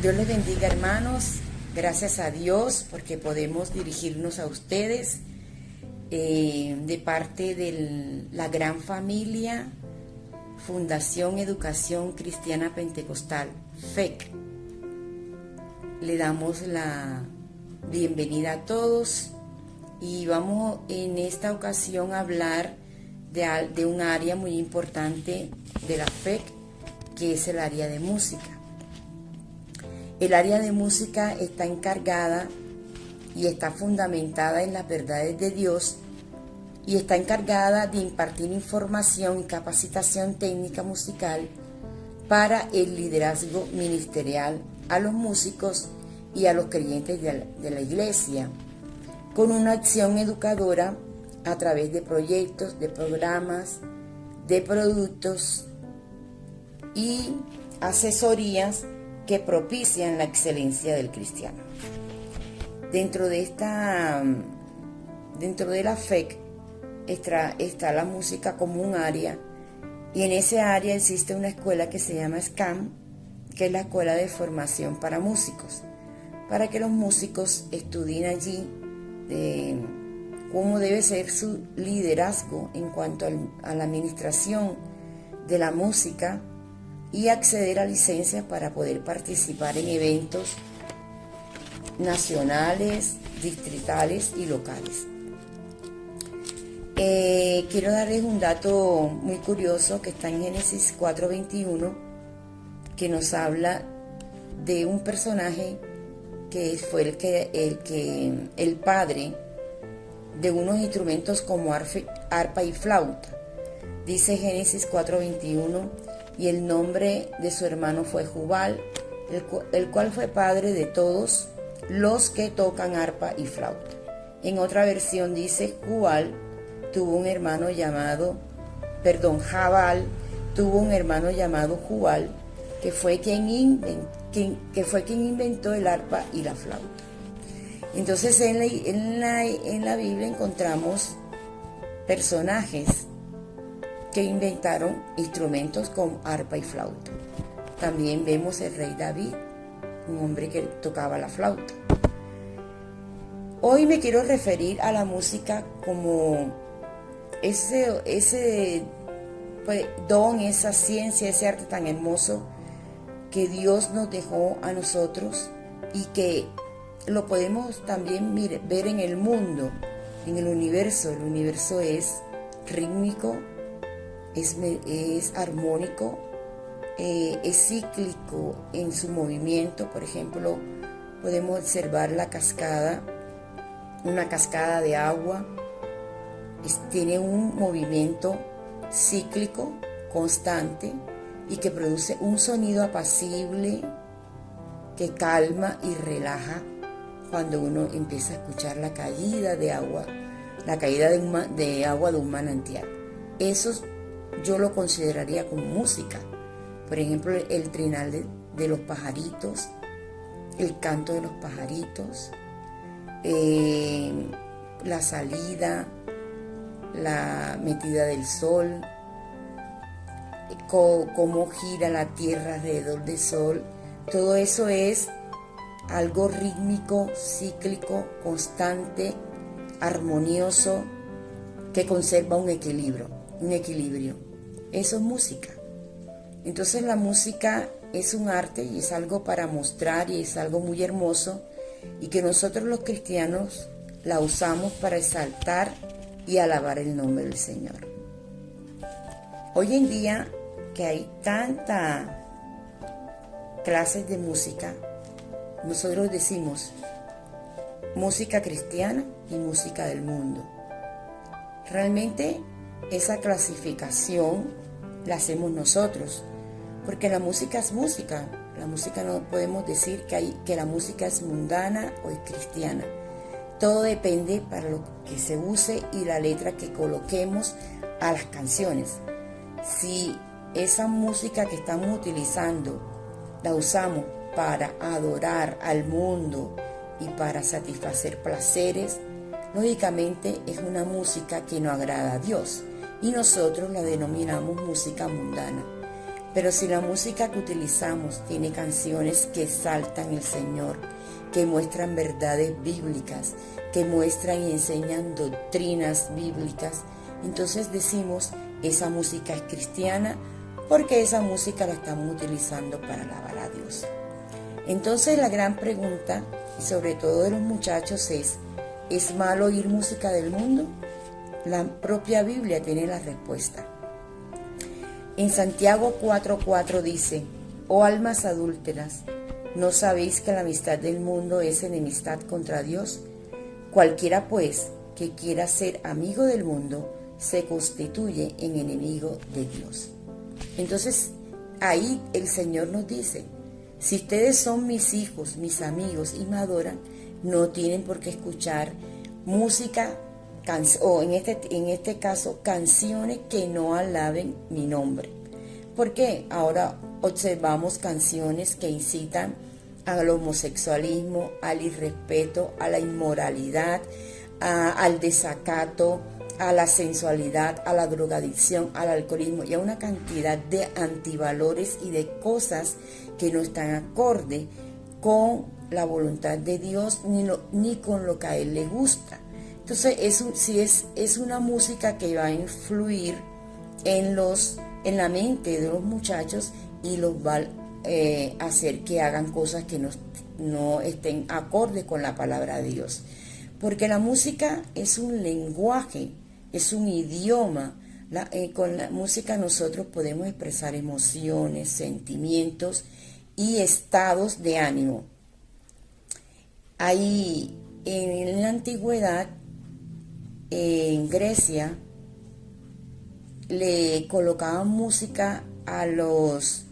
Dios les bendiga, hermanos. Gracias a Dios porque podemos dirigirnos a ustedes de parte de la gran familia Fundación Educación Cristiana Pentecostal, FEC. Le damos la bienvenida a todos y vamos en esta ocasión a hablar de un área muy importante de la FEC, que es el área de música. El área de música está encargada y está fundamentada en las verdades de Dios y está encargada de impartir información y capacitación técnica musical para el liderazgo ministerial a los músicos y a los creyentes de la iglesia, con una acción educadora a través de proyectos, de programas, de productos y asesorías que propician la excelencia del cristiano. Dentro de la FEC está la música como un área, y en ese área existe una escuela que se llama SCAM, que es la Escuela de Formación para Músicos, para que los músicos estudien allí cómo debe ser su liderazgo en cuanto a la administración de la música y acceder a licencias para poder participar en eventos nacionales, distritales y locales. Quiero darles un dato muy curioso que está en Génesis 4:21, que nos habla de un personaje que fue el padre de unos instrumentos como arpa y flauta. Dice Génesis 4:21, y el nombre de su hermano fue Jubal, el cual fue padre de todos los que tocan arpa y flauta. En otra versión dice, Jabal tuvo un hermano llamado Jubal, que fue quien inventó el arpa y la flauta. Entonces en la Biblia encontramos personajes que inventaron instrumentos como arpa y flauta. También vemos el rey David, un hombre que tocaba la flauta. Hoy me quiero referir a la música como ese don, esa ciencia, ese arte tan hermoso que Dios nos dejó a nosotros y que lo podemos también ver en el mundo, en el universo. El universo es rítmico, es armónico, es cíclico en su movimiento. Por ejemplo, podemos observar una cascada de agua, tiene un movimiento cíclico constante y que produce un sonido apacible que calma y relaja cuando uno empieza a escuchar la caída de agua de un manantial. Eso yo lo consideraría como música. Por ejemplo, el trinar de los pajaritos, el canto de los pajaritos, la salida, la metida del sol, cómo gira la tierra alrededor del sol. Todo eso es algo rítmico, cíclico, constante, armonioso, que conserva un equilibrio. Eso es música. Entonces la música es un arte y es algo para mostrar y es algo muy hermoso, y que nosotros los cristianos la usamos para exaltar y alabar el nombre del Señor. Hoy en día que hay tantas clases de música, nosotros decimos música cristiana y música del mundo. Realmente esa clasificación la hacemos nosotros, porque la música es música. La música no podemos decir que la música es mundana o es cristiana. Todo depende para lo que se use y la letra que coloquemos a las canciones. Si esa música que estamos utilizando la usamos para adorar al mundo y para satisfacer placeres, lógicamente es una música que no agrada a Dios y nosotros la denominamos música mundana. Pero si la música que utilizamos tiene canciones que exaltan el Señor, que muestran verdades bíblicas, que muestran y enseñan doctrinas bíblicas, entonces decimos, esa música es cristiana porque esa música la estamos utilizando para alabar a Dios. Entonces la gran pregunta, y sobre todo de los muchachos, ¿es malo oír música del mundo? La propia Biblia tiene la respuesta. En Santiago 4:4 dice, oh almas adúlteras, ¿no sabéis que la amistad del mundo es enemistad contra Dios? Cualquiera pues que quiera ser amigo del mundo se constituye en enemigo de Dios. Entonces ahí el Señor nos dice, si ustedes son mis hijos, mis amigos y me adoran, no tienen por qué escuchar música o en este caso canciones que no alaben mi nombre. Porque ahora observamos canciones que incitan al homosexualismo, al irrespeto, a la inmoralidad, al desacato, a la sensualidad, a la drogadicción, al alcoholismo y a una cantidad de antivalores y de cosas que no están acorde con la voluntad de Dios ni con lo que a Él le gusta. Entonces, es una música que va a influir en la mente de los muchachos y los va a hacer que hagan cosas que no estén acorde con la palabra de Dios. Porque la música es un lenguaje, es un idioma. Con la música nosotros podemos expresar emociones, sentimientos y estados de ánimo. Ahí, en la antigüedad, en Grecia, le colocaban música a los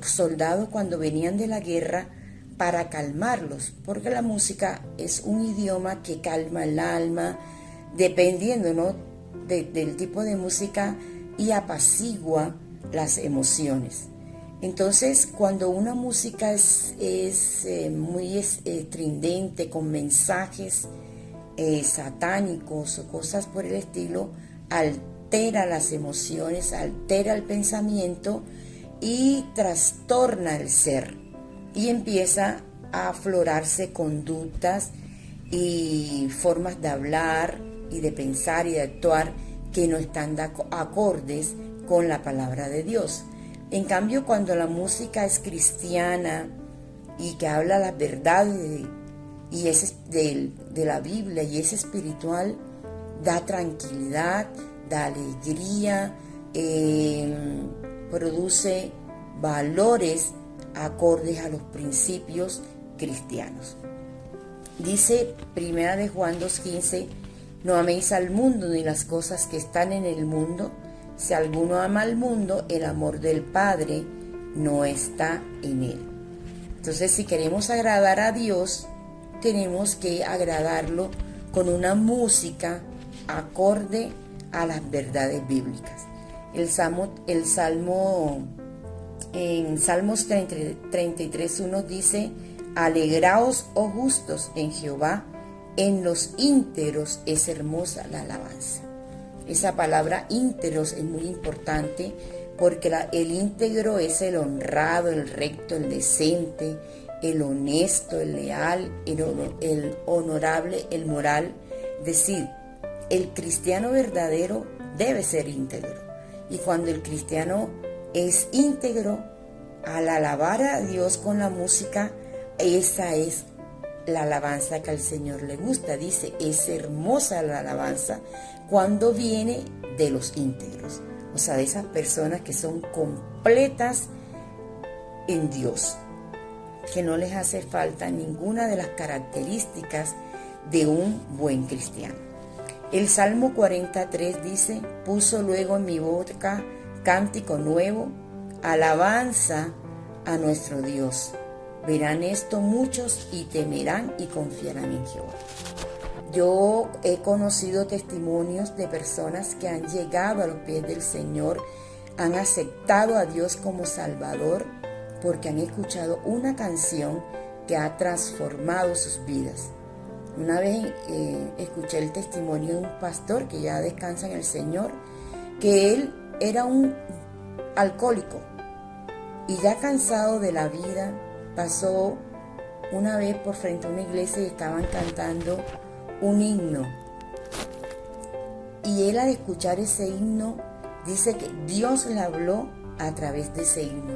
soldados cuando venían de la guerra para calmarlos, porque la música es un idioma que calma el alma, dependiendo, ¿no?, del tipo de música, y apacigua las emociones. Entonces, cuando una música es muy estridente, con mensajes satánicos o cosas por el estilo, altera las emociones, altera el pensamiento y trastorna el ser, y empieza a aflorarse conductas y formas de hablar y de pensar y de actuar que no están acordes con la palabra de Dios. En cambio, cuando la música es cristiana y que habla las verdades y es de la Biblia y es espiritual, da tranquilidad, da alegría, produce valores acordes a los principios cristianos. Dice 1 Juan 2:15, no améis al mundo ni las cosas que están en el mundo. Si alguno ama al mundo, el amor del Padre no está en él. Entonces, si queremos agradar a Dios, tenemos que agradarlo con una música acorde a las verdades bíblicas. En Salmos 33:1 dice, alegraos, oh justos, en Jehová, en los íntegros es hermosa la alabanza. Esa palabra íntegros es muy importante porque el íntegro es el honrado, el recto, el decente, el honesto, el leal, el honorable, el moral. Es decir, el cristiano verdadero debe ser íntegro. Y cuando el cristiano es íntegro, al alabar a Dios con la música, esa es la alabanza que al Señor le gusta. Dice, es hermosa la alabanza cuando viene de los íntegros. O sea, de esas personas que son completas en Dios, que no les hace falta ninguna de las características de un buen cristiano. El Salmo 43 dice, puso luego en mi boca cántico nuevo, alabanza a nuestro Dios. Verán esto muchos y temerán y confiarán en Jehová. Yo he conocido testimonios de personas que han llegado a los pies del Señor, han aceptado a Dios como Salvador, porque han escuchado una canción que ha transformado sus vidas. Una vez escuché el testimonio de un pastor que ya descansa en el Señor, que él era un alcohólico y ya cansado de la vida, pasó una vez por frente a una iglesia y estaban cantando un himno. Y él, al escuchar ese himno, dice que Dios le habló a través de ese himno.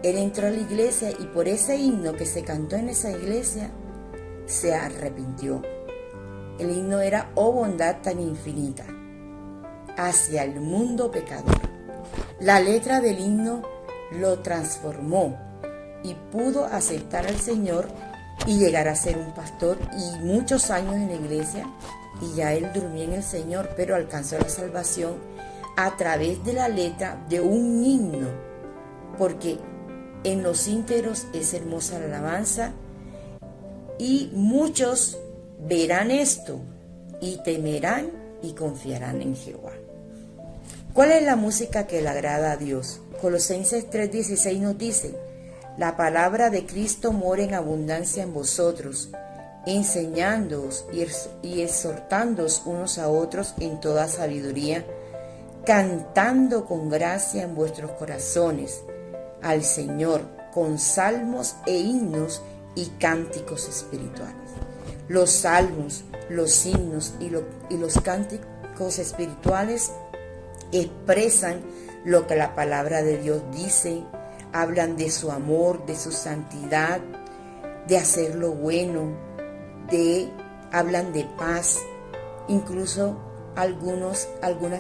Él entró a la iglesia y por ese himno que se cantó en esa iglesia, se arrepintió. El himno era: oh bondad tan infinita hacia el mundo pecador. La letra del himno lo transformó y pudo aceptar al Señor y llegar a ser un pastor y muchos años en la iglesia, y ya él durmió en el Señor, pero alcanzó la salvación a través de la letra de un himno, porque en los íntegros es hermosa la alabanza, y muchos verán esto y temerán y confiarán en Jehová. ¿Cuál es la música que le agrada a Dios? Colosenses 3:16 nos dice: la palabra de Cristo mora en abundancia en vosotros, enseñándoos y exhortándoos unos a otros en toda sabiduría, cantando con gracia en vuestros corazones al Señor con salmos e himnos y cánticos espirituales. Los salmos, los himnos y los cánticos espirituales expresan lo que la palabra de Dios dice, hablan de su amor, de su santidad, de hacer lo bueno, hablan de paz. Incluso algunas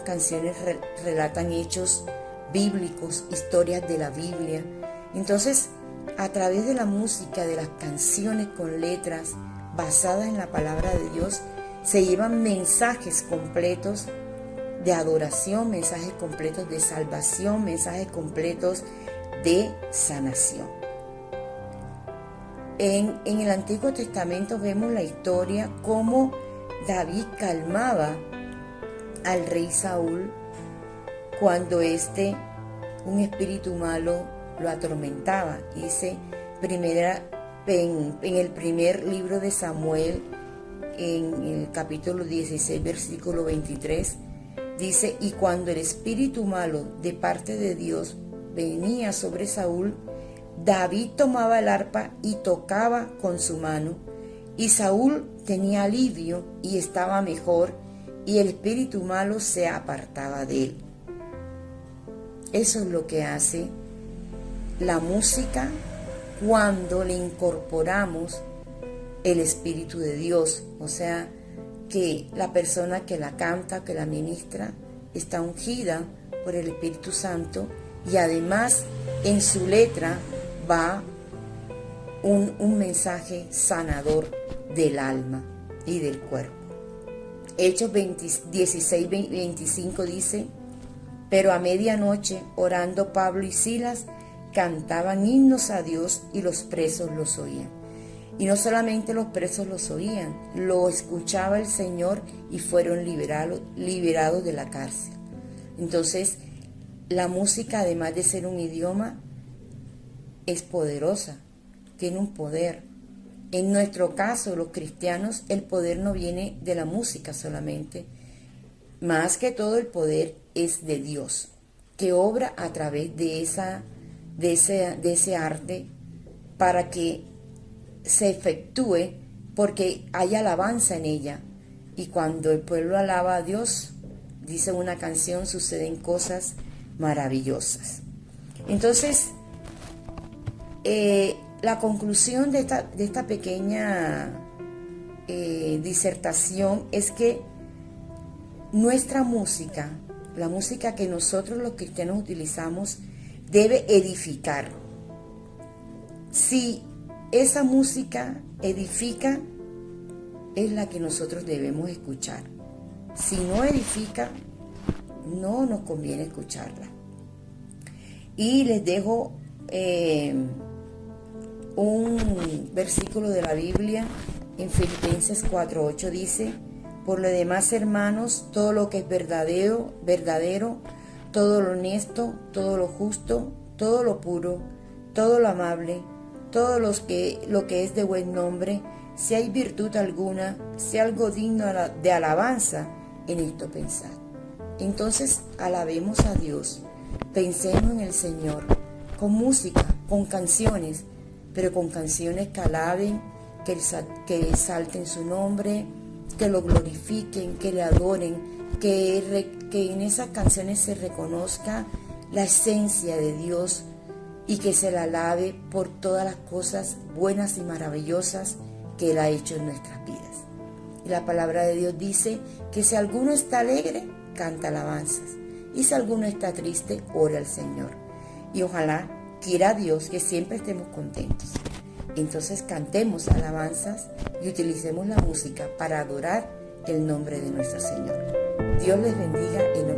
canciones relatan hechos bíblicos, historias de la Biblia. Entonces, a través de la música, de las canciones con letras basadas en la palabra de Dios, se llevan mensajes completos de adoración, mensajes completos de salvación, mensajes completos de sanación. En el Antiguo Testamento vemos la historia cómo David calmaba al rey Saúl cuando un espíritu malo lo atormentaba. Dice en el primer libro de Samuel, en el capítulo 16, versículo 23, dice: y cuando el espíritu malo de parte de Dios venía sobre Saúl, David tomaba el arpa y tocaba con su mano, y Saúl tenía alivio y estaba mejor, y el espíritu malo se apartaba de él. Eso es lo que hace la música cuando le incorporamos el Espíritu de Dios. O sea, que la persona que la canta, que la ministra, está ungida por el Espíritu Santo, y además en su letra va un mensaje sanador del alma y del cuerpo. Hechos 16:25 dice: pero a medianoche, orando Pablo y Silas, cantaban himnos a Dios, y los presos los oían. Y no solamente los presos los oían, lo escuchaba el Señor y fueron liberados de la cárcel. Entonces, la música, además de ser un idioma, es poderosa, tiene un poder. En nuestro caso, los cristianos, el poder no viene de la música solamente. Más que todo, el poder es de Dios, que obra a través de ese arte para que se efectúe, porque hay alabanza en ella. Y cuando el pueblo alaba a Dios, dice una canción, suceden cosas maravillosas. Entonces, la conclusión de esta pequeña disertación es que nuestra música, la música que nosotros los cristianos utilizamos, debe edificar. Si esa música edifica, es la que nosotros debemos escuchar. Si no edifica, no nos conviene escucharla. Y les dejo un versículo de la Biblia en Filipenses 4:8, dice: por lo demás, hermanos, todo lo que es verdadero, todo lo honesto, todo lo justo, todo lo puro, todo lo amable, todo lo que es de buen nombre, si hay virtud alguna, si algo digno de alabanza, en esto pensad. Entonces, alabemos a Dios, Pensemos en el Señor, con música, con canciones, pero con canciones que alaben, que exalten su nombre, que lo glorifiquen, que le adoren, que en esas canciones se reconozca la esencia de Dios y que se la alabe por todas las cosas buenas y maravillosas que Él ha hecho en nuestras vidas. Y la palabra de Dios dice que si alguno está alegre, canta alabanzas. Y si alguno está triste, ora al Señor. Y ojalá quiera Dios que siempre estemos contentos. Entonces cantemos alabanzas y utilicemos la música para adorar el nombre de nuestro Señor. Dios les bendiga en